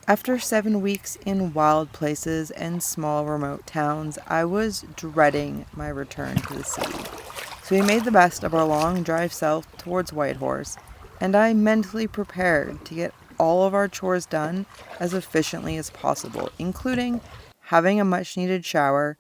After 7 weeks in wild places and small remote towns, I was dreading my return to the sea. So we made the best of our long drive south towards Whitehorse, and I mentally prepared to get all of our chores done as efficiently as possible, including having a much needed shower,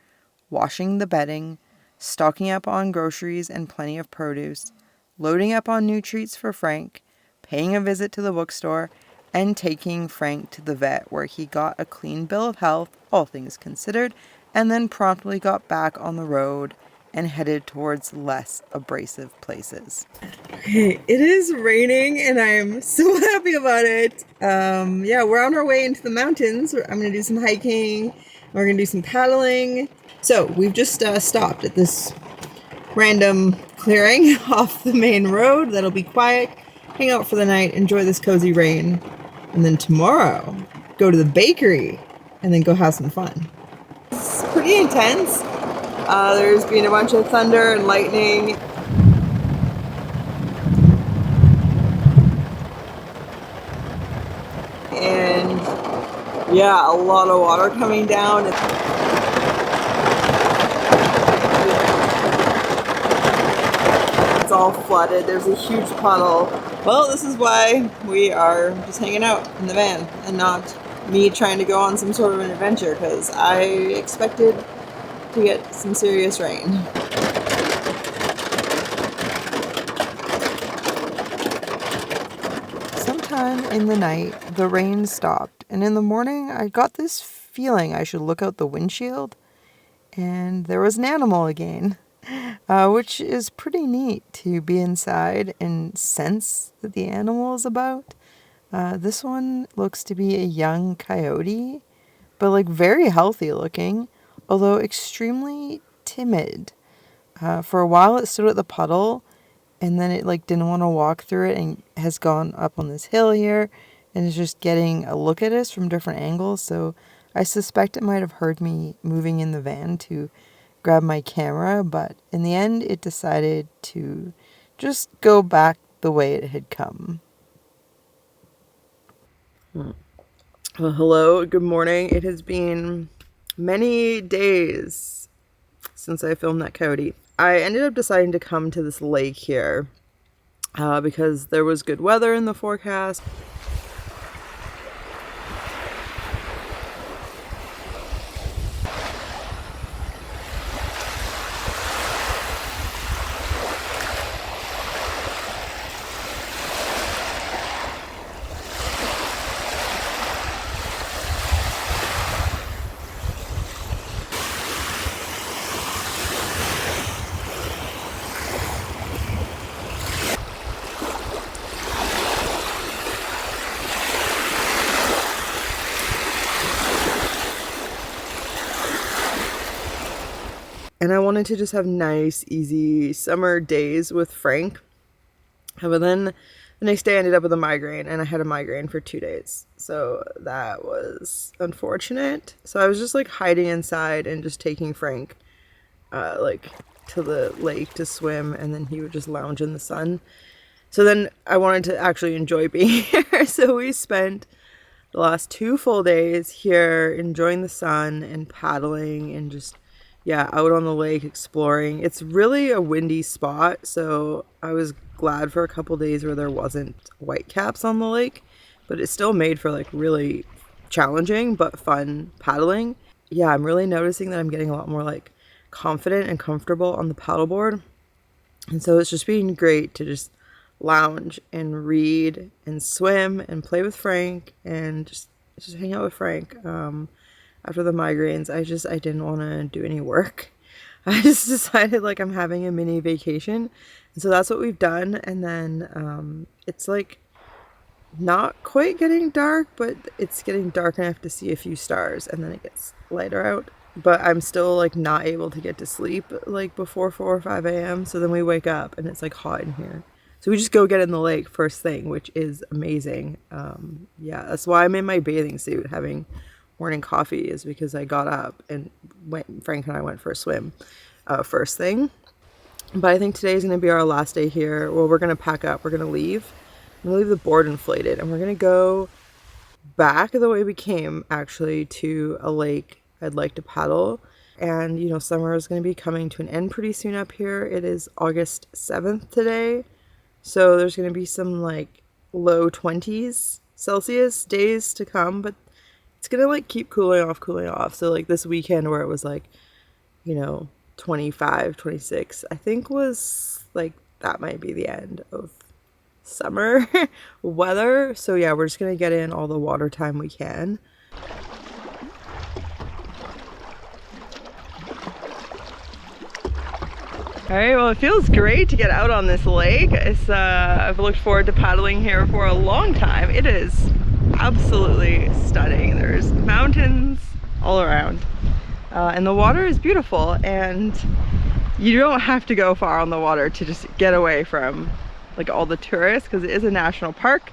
washing the bedding, stocking up on groceries and plenty of produce, loading up on new treats for Frank, paying a visit to the bookstore, and taking Frank to the vet where he got a clean bill of health, all things considered, and then promptly got back on the road and headed towards less abrasive places. Okay, it is raining and I'm so happy about it. Yeah, we're on our way into the mountains. I'm gonna do some hiking. We're gonna do some paddling. So we've just stopped at this random clearing off the main road that'll be quiet, hang out for the night, enjoy this cozy rain, and then tomorrow go to the bakery and then go have some fun. It's pretty intense. There's been a bunch of thunder and lightning. And yeah, a lot of water coming down. It's all flooded. There's a huge puddle. Well, this is why we are just hanging out in the van and not me trying to go on some sort of an adventure, because I expected to get some serious rain. Sometime in the night, the rain stopped, and in the morning, I got this feeling I should look out the windshield, and there was an animal again, which is pretty neat to be inside and sense that the animal is about. This one looks to be a young coyote, but like very healthy looking, although extremely timid. For a while it stood at the puddle, and then it like didn't want to walk through it and has gone up on this hill here and is just getting a look at us from different angles. So I suspect it might have heard me moving in the van to grab my camera, but in the end it decided to just go back the way it had come. Well, hello, good morning. It has been many days since I filmed that coyote. I ended up deciding to come to this lake here because there was good weather in the forecast. And I wanted to just have nice, easy summer days with Frank. But then the next day I ended up with a migraine, and I had a migraine for 2 days. So that was unfortunate. So I was just like hiding inside and just taking Frank like to the lake to swim, and then he would just lounge in the sun. So then I wanted to actually enjoy being here. So we spent the last 2 full days here enjoying the sun and paddling and just out on the lake exploring. It's really a windy spot, so I was glad for a couple days where there wasn't whitecaps on the lake, but it still made for like really challenging but fun paddling. Yeah, I'm really noticing that I'm getting a lot more like confident and comfortable on the paddleboard, and so it's just been great to just lounge and read and swim and play with Frank and just hang out with Frank. After the migraines, I didn't want to do any work. I just decided like I'm having a mini vacation. And so that's what we've done. And then it's like not quite getting dark, but it's getting dark enough to see a few stars, and then it gets lighter out. But I'm still like not able to get to sleep like before 4 or 5 a.m. So then we wake up and it's like hot in here. So we just go get in the lake first thing, which is amazing. That's why I'm in my bathing suit having morning coffee, is because I got up and Frank and I went for a swim first thing. But I think today is going to be our last day here. Well, we're going to pack up. We're going to leave. I'm going to leave the board inflated, and we're going to go back the way we came, actually, to a lake I'd like to paddle. And, you know, summer is going to be coming to an end pretty soon up here. It is August 7th today. So there's going to be some like low 20s Celsius days to come, but it's going to like keep cooling off. So like this weekend where it was like, you know, 25, 26, I think was like that might be the end of summer weather. So yeah, we're just going to get in all the water time we can. All right, well, it feels great to get out on this lake. I've looked forward to paddling here for a long time. It is absolutely stunning. There's mountains all around, and the water is beautiful, and you don't have to go far on the water to just get away from like all the tourists, because it is a national park.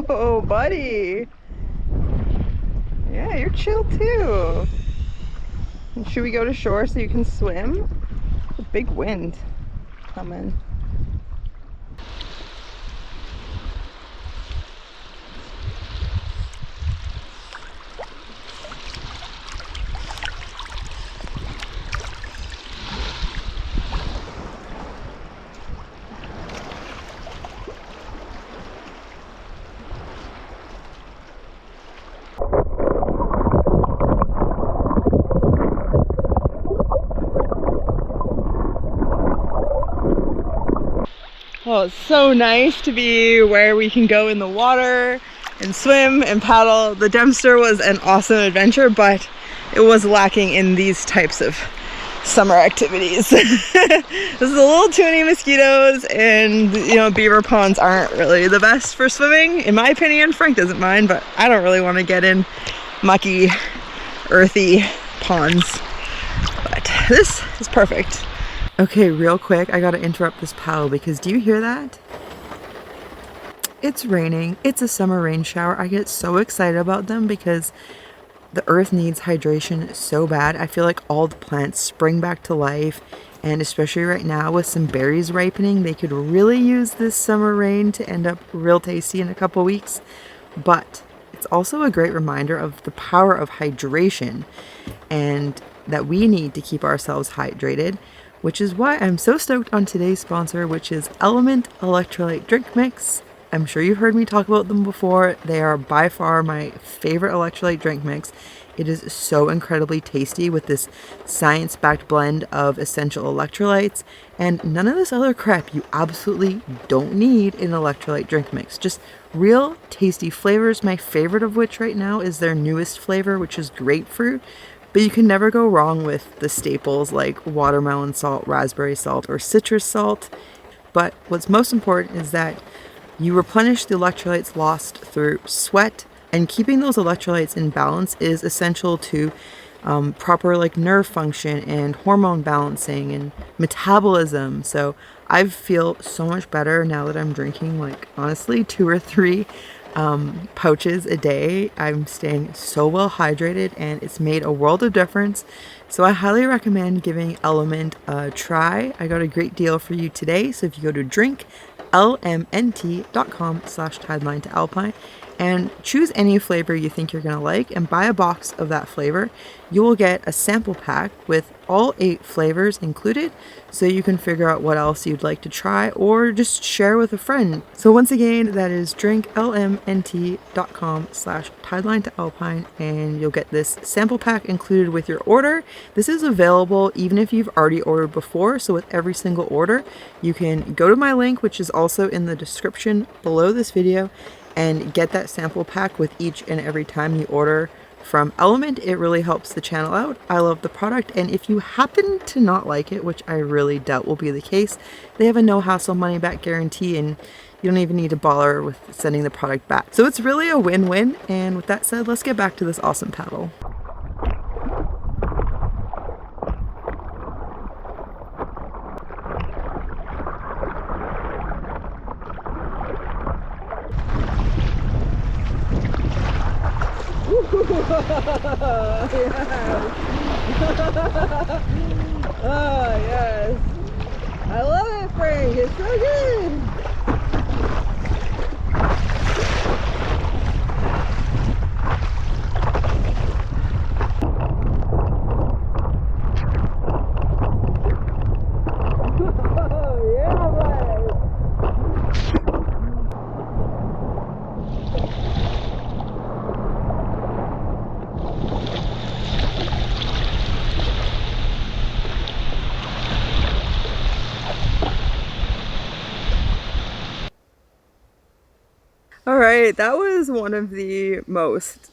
Oh, buddy. Yeah, you're chill too. Should we go to shore so you can swim? It's a big wind coming. Oh, it's so nice to be where we can go in the water and swim and paddle. The Dempster was an awesome adventure, but it was lacking in these types of summer activities. This is a little too many mosquitoes, and you know, beaver ponds aren't really the best for swimming, in my opinion. Frank doesn't mind, but I don't really want to get in mucky, earthy ponds. But this is perfect. Okay, real quick, I gotta interrupt this paddle because do you hear that? It's raining. It's a summer rain shower. I get so excited about them because the earth needs hydration so bad. I feel like all the plants spring back to life, and especially right now with some berries ripening, they could really use this summer rain to end up real tasty in a couple weeks. But it's also a great reminder of the power of hydration and that we need to keep ourselves hydrated, which is why I'm so stoked on today's sponsor, which is Element Electrolyte Drink Mix. I'm sure you've heard me talk about them before. They are by far my favorite electrolyte drink mix. It is so incredibly tasty with this science-backed blend of essential electrolytes and none of this other crap you absolutely don't need in an electrolyte drink mix. Just real tasty flavors, my favorite of which right now is their newest flavor, which is grapefruit. But you can never go wrong with the staples like watermelon salt, raspberry salt, or citrus salt. But what's most important is that you replenish the electrolytes lost through sweat, and keeping those electrolytes in balance is essential to proper like nerve function and hormone balancing and metabolism. So I feel so much better now that I'm drinking like honestly 2 or 3 pouches a day. I'm staying so well hydrated and it's made a world of difference. So I highly recommend giving Element a try. I got a great deal for you today. So if you go to drinklmnt.com/tidelinetoalpine and choose any flavor you think you're going to like and buy a box of that flavor, you will get a sample pack with all 8 flavors included, so you can figure out what else you'd like to try or just share with a friend. So once again, that is drinklmnt.com/tidelinetoalpine, and you'll get this sample pack included with your order. This is available even if you've already ordered before, so with every single order, you can go to my link, which is also in the description below this video, and get that sample pack with each and every time you order from Element. It really helps the channel out. I love the product, and if you happen to not like it, which I really doubt will be the case, they have a no hassle money back guarantee, and you don't even need to bother with sending the product back. So it's really a win-win. And with that said, let's get back to this awesome paddle. Oh, yes. I love it, Frank. It's so good. Oh, yeah, boy. All right, that was one of the most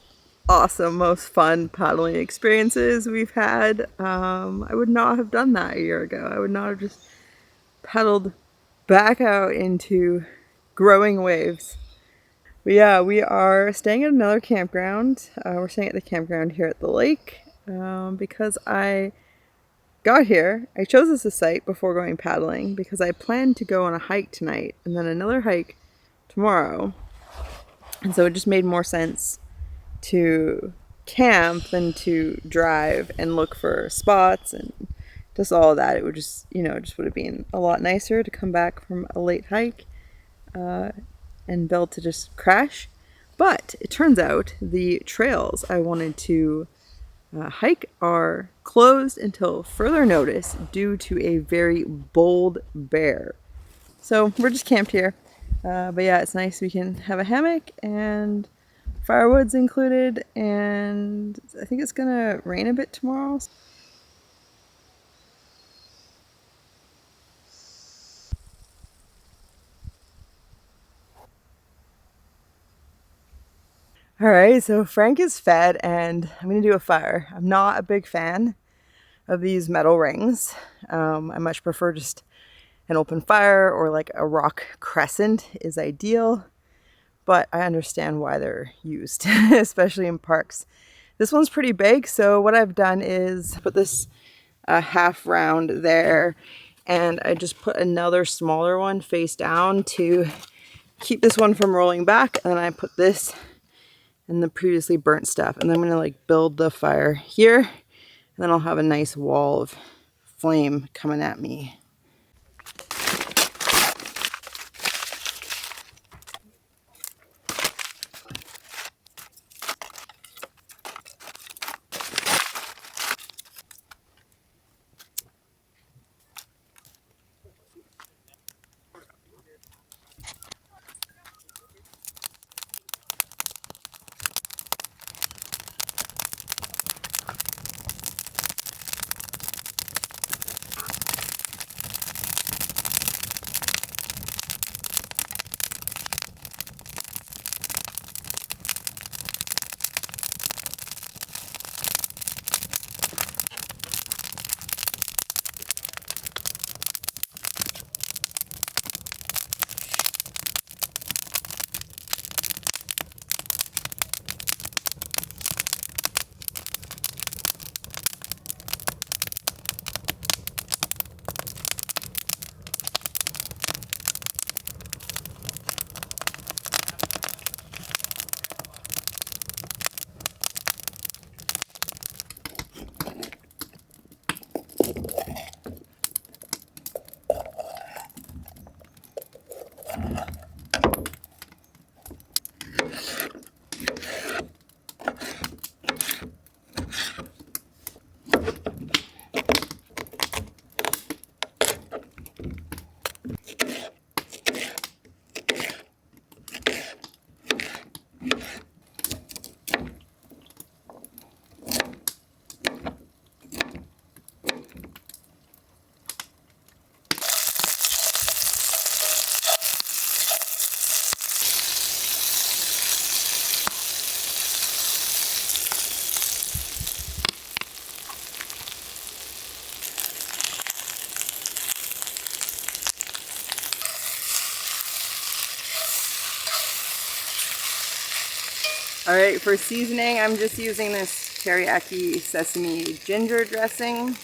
awesome, most fun paddling experiences we've had. I would not have done that a year ago. I would not have just paddled back out into growing waves. But yeah, we are staying at another campground. We're staying at the campground here at the lake because I got here. I chose this as a site before going paddling because I planned to go on a hike tonight and then another hike tomorrow. And so it just made more sense to camp than to drive and look for spots and just all of that. It would just, just would have been a lot nicer to come back from a late hike and build to just crash. But it turns out the trails I wanted to hike are closed until further notice due to a very bold bear. So we're just camped here. But yeah, it's nice. We can have a hammock and firewood's included, and I think it's gonna rain a bit tomorrow. All right, so Frank is fed and I'm gonna do a fire. I'm not a big fan of these metal rings. I much prefer just an open fire, or like a rock crescent is ideal, but I understand why they're used, especially in parks. This one's pretty big, so what I've done is put this half round there, and I just put another smaller one face down to keep this one from rolling back, and then I put this and the previously burnt stuff, and then I'm gonna like build the fire here, and then I'll have a nice wall of flame coming at me. All right, for seasoning, I'm just using this teriyaki sesame ginger dressing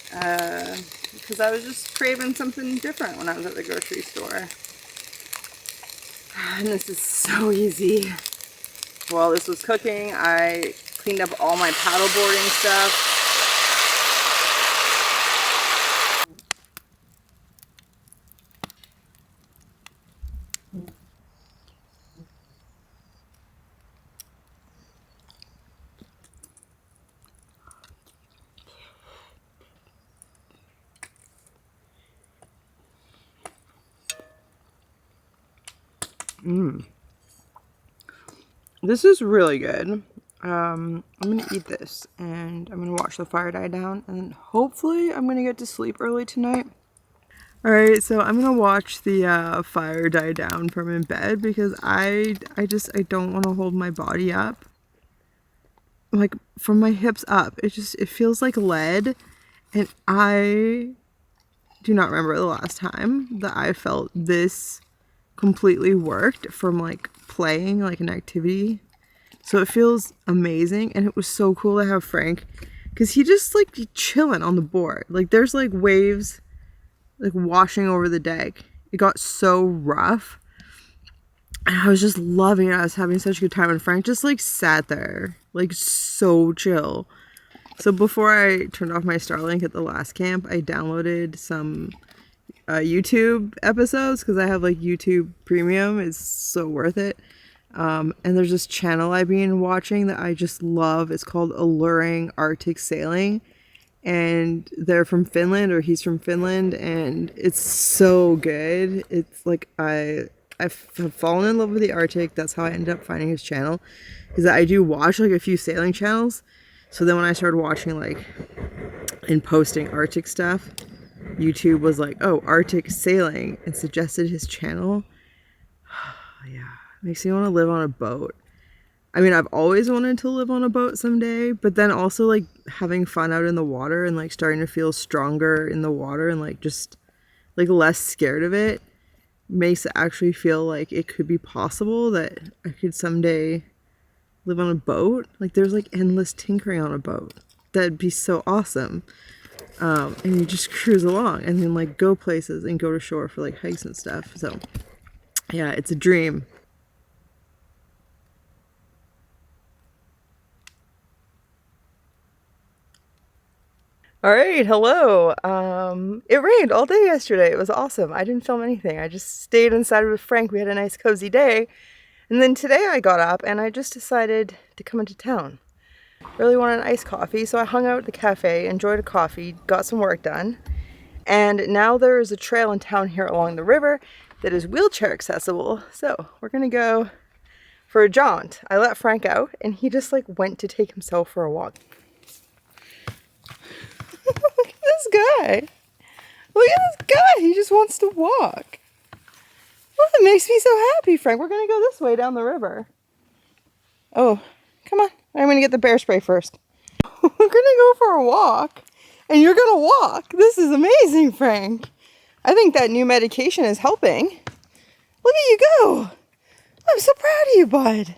because I was just craving something different when I was at the grocery store. And this is so easy. While this was cooking, I cleaned up all my paddleboarding stuff. This is really good. I'm gonna eat this and I'm gonna watch the fire die down and then hopefully I'm gonna get to sleep early tonight. Alright, so I'm gonna watch the fire die down from in bed because I don't want to hold my body up. Like from my hips up. It feels like lead, and I do not remember the last time that I felt this completely worked from like playing like an activity. So it feels amazing, and it was so cool to have Frank because he just like chilling on the board. Like there's like waves like washing over the deck. It got so rough and I was just loving it. I was having such a good time, and Frank just like sat there like so chill. So before I turned off my Starlink at the last camp, I downloaded some YouTube episodes because I have like YouTube Premium. It's so worth it. And there's this channel I've been watching that I just love. It's called Alluring Arctic Sailing, and they're from Finland, or he's from Finland, and it's so good. It's like I've fallen in love with the Arctic. That's how I ended up finding his channel, because I do watch like a few sailing channels. So then when I started watching like and posting Arctic stuff, YouTube was like, oh, Arctic Sailing, and suggested his channel. Yeah, makes me want to live on a boat. I mean, I've always wanted to live on a boat someday, but then also like having fun out in the water and like starting to feel stronger in the water and like just like less scared of it makes it actually feel like it could be possible that I could someday live on a boat. Like there's like endless tinkering on a boat. That'd be so awesome. And you just cruise along and then like go places and go to shore for like hikes and stuff. So yeah, it's a dream. All right, hello. It rained all day yesterday. It was awesome. I didn't film anything. I just stayed inside with Frank. We had a nice cozy day. And then today I got up and I just decided to come into town. Really wanted an iced coffee, so I hung out at the cafe, enjoyed a coffee, got some work done. And now there is a trail in town here along the river that is wheelchair accessible. So we're gonna go for a jaunt. I let Frank out and he just like went to take himself for a walk. Look at this guy. Look at this guy. He just wants to walk. Well, it makes me so happy, Frank. We're going to go this way down the river. Oh, come on. I'm going to get the bear spray first. We're going to go for a walk. And you're going to walk. This is amazing, Frank. I think that new medication is helping. Look at you go. I'm so proud of you, bud.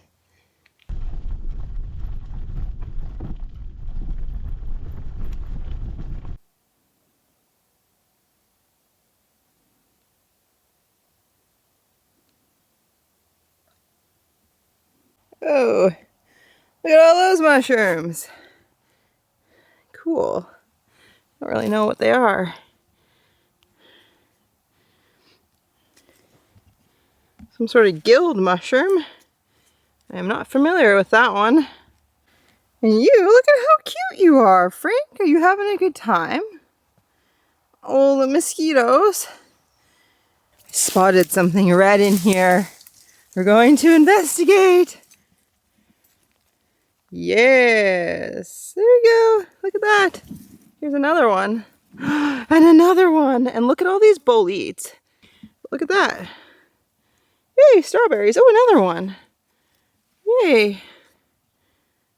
Oh, look at all those mushrooms. Cool. I don't really know what they are. Some sort of guild mushroom. I am not familiar with that one. And you, look at how cute you are, Frank. Are you having a good time? Oh, the mosquitoes. I spotted something red in here. We're going to investigate. Yes. There we go. Look at that. Here's another one. And another one. And look at all these boletes. Look at that. Yay, strawberries. Oh, another one. Yay.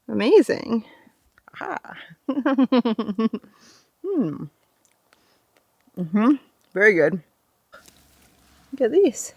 Amazing. Ah. Very good. Look at these.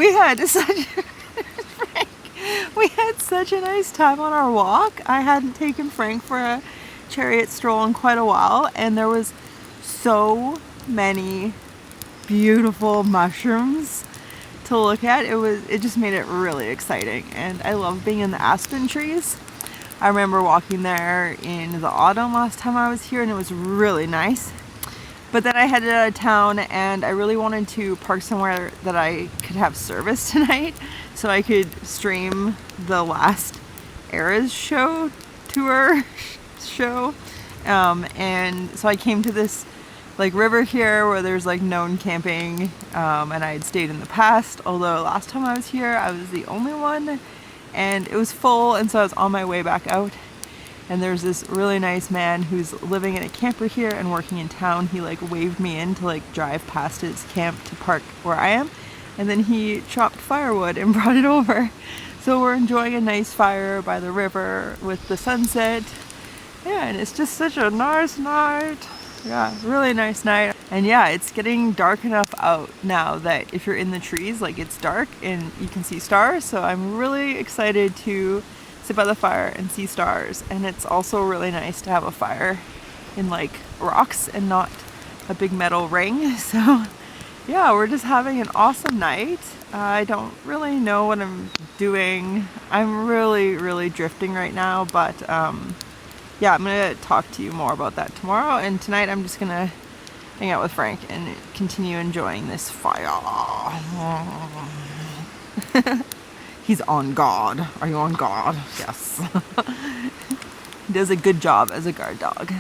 We had such Frank, we had such a nice time on our walk. I hadn't taken Frank for a chariot stroll in quite a while, and there was so many beautiful mushrooms to look at. It just made it really exciting, and I love being in the aspen trees. I remember walking there in the autumn last time I was here, and it was really nice. But then I headed out of town, and I really wanted to park somewhere that I could have service tonight, so I could stream the last Eras show tour show. And so I came to this like river here where there's like known camping, and I had stayed in the past, although last time I was here I was the only one, and it was full, and so I was on my way back out. And there's this really nice man who's living in a camper here and working in town. He like waved me in to like drive past his camp to park where I am, and then he chopped firewood and brought it over. So we're enjoying a nice fire by the river with the sunset. Yeah, and it's just such a nice night. Yeah, really nice night. And yeah, it's getting dark enough out now that if you're in the trees, like it's dark and you can see stars. So I'm really excited to sit by the fire and see stars. And it's also really nice to have a fire in like rocks and not a big metal ring. So yeah, we're just having an awesome night. I don't really know what I'm doing. I'm really drifting right now, but yeah, I'm gonna talk to you more about that tomorrow. And tonight I'm just gonna hang out with Frank and continue enjoying this fire. He's on guard. Are you on guard? Yes. He does a good job as a guard dog.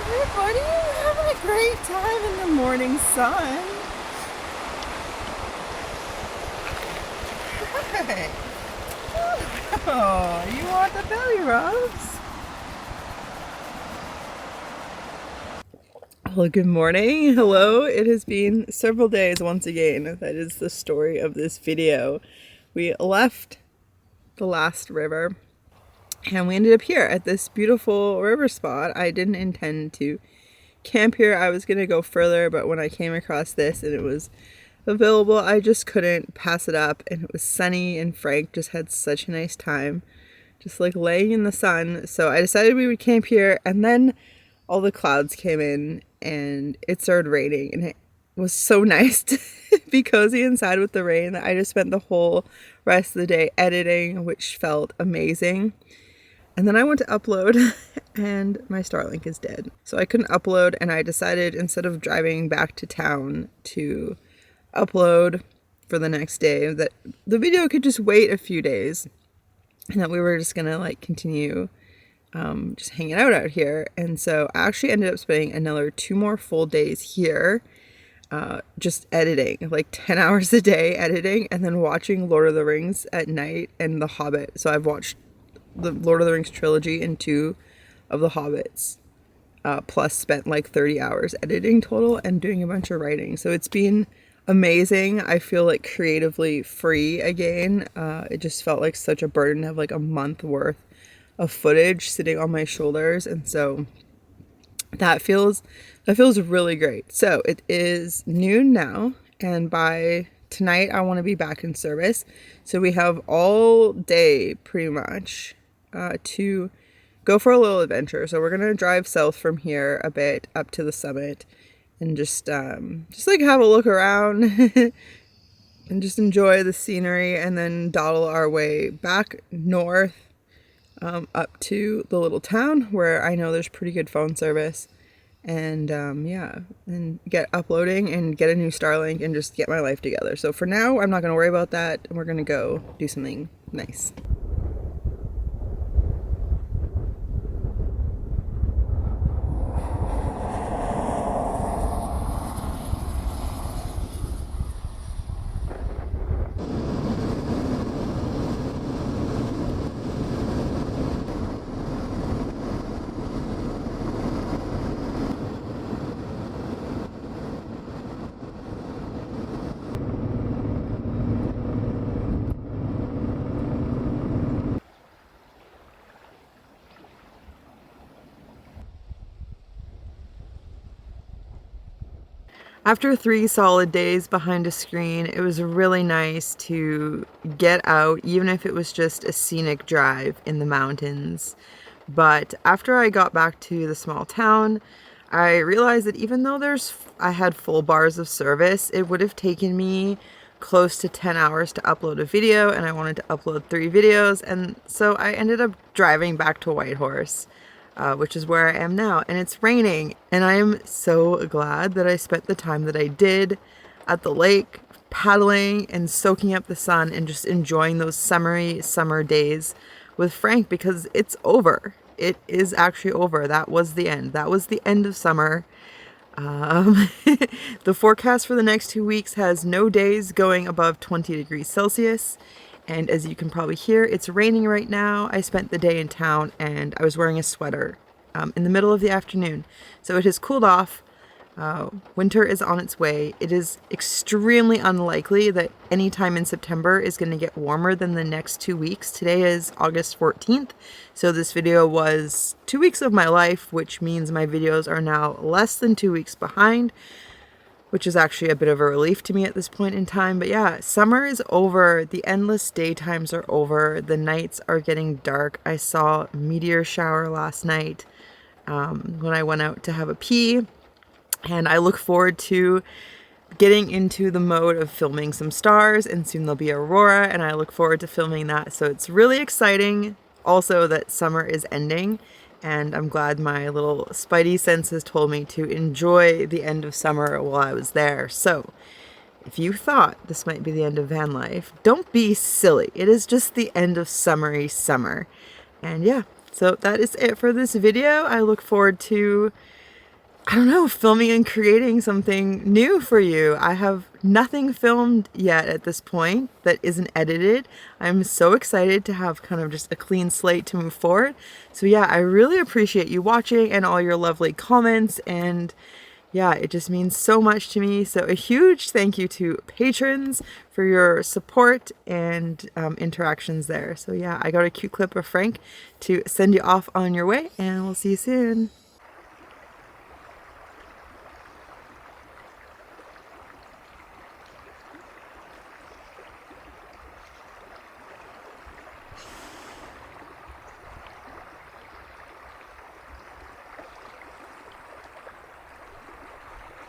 Everybody, we're having a great time in the morning sun. Hey. Oh, you want the belly rubs? Well, good morning. Hello. It has been several days once again. That is the story of this video. We left the last river and we ended up here at this beautiful river spot. I didn't intend to camp here. I was going to go further, but when I came across this and it was available, I just couldn't pass it up. And it was sunny, and Frank just had such a nice time just like laying in the sun. So I decided we would camp here, and then all the clouds came in and it started raining, and it was so nice to be cozy inside with the rain. I just spent the whole rest of the day editing, which felt amazing. And then I went to upload and my Starlink is dead. So I couldn't upload, and I decided instead of driving back to town to upload for the next day that the video could just wait a few days, and that we were just gonna like continue just hanging out here. And so I actually ended up spending another 2 more full days here just editing, like 10 hours a day editing, and then watching Lord of the Rings at night and The Hobbit. So I've watched the Lord of the Rings trilogy and 2 of the Hobbits, plus spent like 30 hours editing total and doing a bunch of writing. So it's been amazing. I feel like creatively free again. It just felt like such a burden to have like a month worth of footage sitting on my shoulders, and so that feels really great. So it is noon now, and by tonight I want to be back in service. So we have all day pretty much to go for a little adventure. So we're gonna drive south from here a bit up to the summit, and just like have a look around and just enjoy the scenery, and then dawdle our way back north up to the little town where I know there's pretty good phone service. And yeah, and get uploading and get a new Starlink and just get my life together. So for now, I'm not going to worry about that, and we're going to go do something nice. After 3 solid days behind a screen, it was really nice to get out, even if it was just a scenic drive in the mountains. But after I got back to the small town, I realized that even though I had full bars of service, it would have taken me close to 10 hours to upload a video, and I wanted to upload 3 videos, and so I ended up driving back to Whitehorse. Which is where I am now, and it's raining, and I am so glad that I spent the time that I did at the lake, paddling and soaking up the sun and just enjoying those summery summer days with Frank, because it's over. It is actually over. That was the end. That was the end of summer. The forecast for the next 2 weeks has no days going above 20 degrees Celsius. And as you can probably hear, it's raining right now. I spent the day in town and I was wearing a sweater in the middle of the afternoon. So it has cooled off. Winter is on its way. It is extremely unlikely that any time in September is going to get warmer than the next 2 weeks. Today is August 14th. So this video was 2 weeks of my life, which means my videos are now less than 2 weeks behind, which is actually a bit of a relief to me at this point in time. But yeah, summer is over. The endless daytimes are over. The nights are getting dark. I saw a meteor shower last night when I went out to have a pee. And I look forward to getting into the mode of filming some stars, and soon there'll be aurora, and I look forward to filming that. So it's really exciting also that summer is ending. And I'm glad my little spidey senses told me to enjoy the end of summer while I was there. So if you thought this might be the end of van life, don't be silly. It is just the end of summery summer. And yeah, so that is it for this video. I look forward to, I don't know, filming and creating something new for you. I have nothing filmed yet at this point that isn't edited. I'm so excited to have kind of just a clean slate to move forward. So yeah, I really appreciate you watching and all your lovely comments, and yeah, it just means so much to me. So a huge thank you to patrons for your support and interactions there. So yeah, I got a cute clip of Frank to send you off on your way, and we'll see you soon.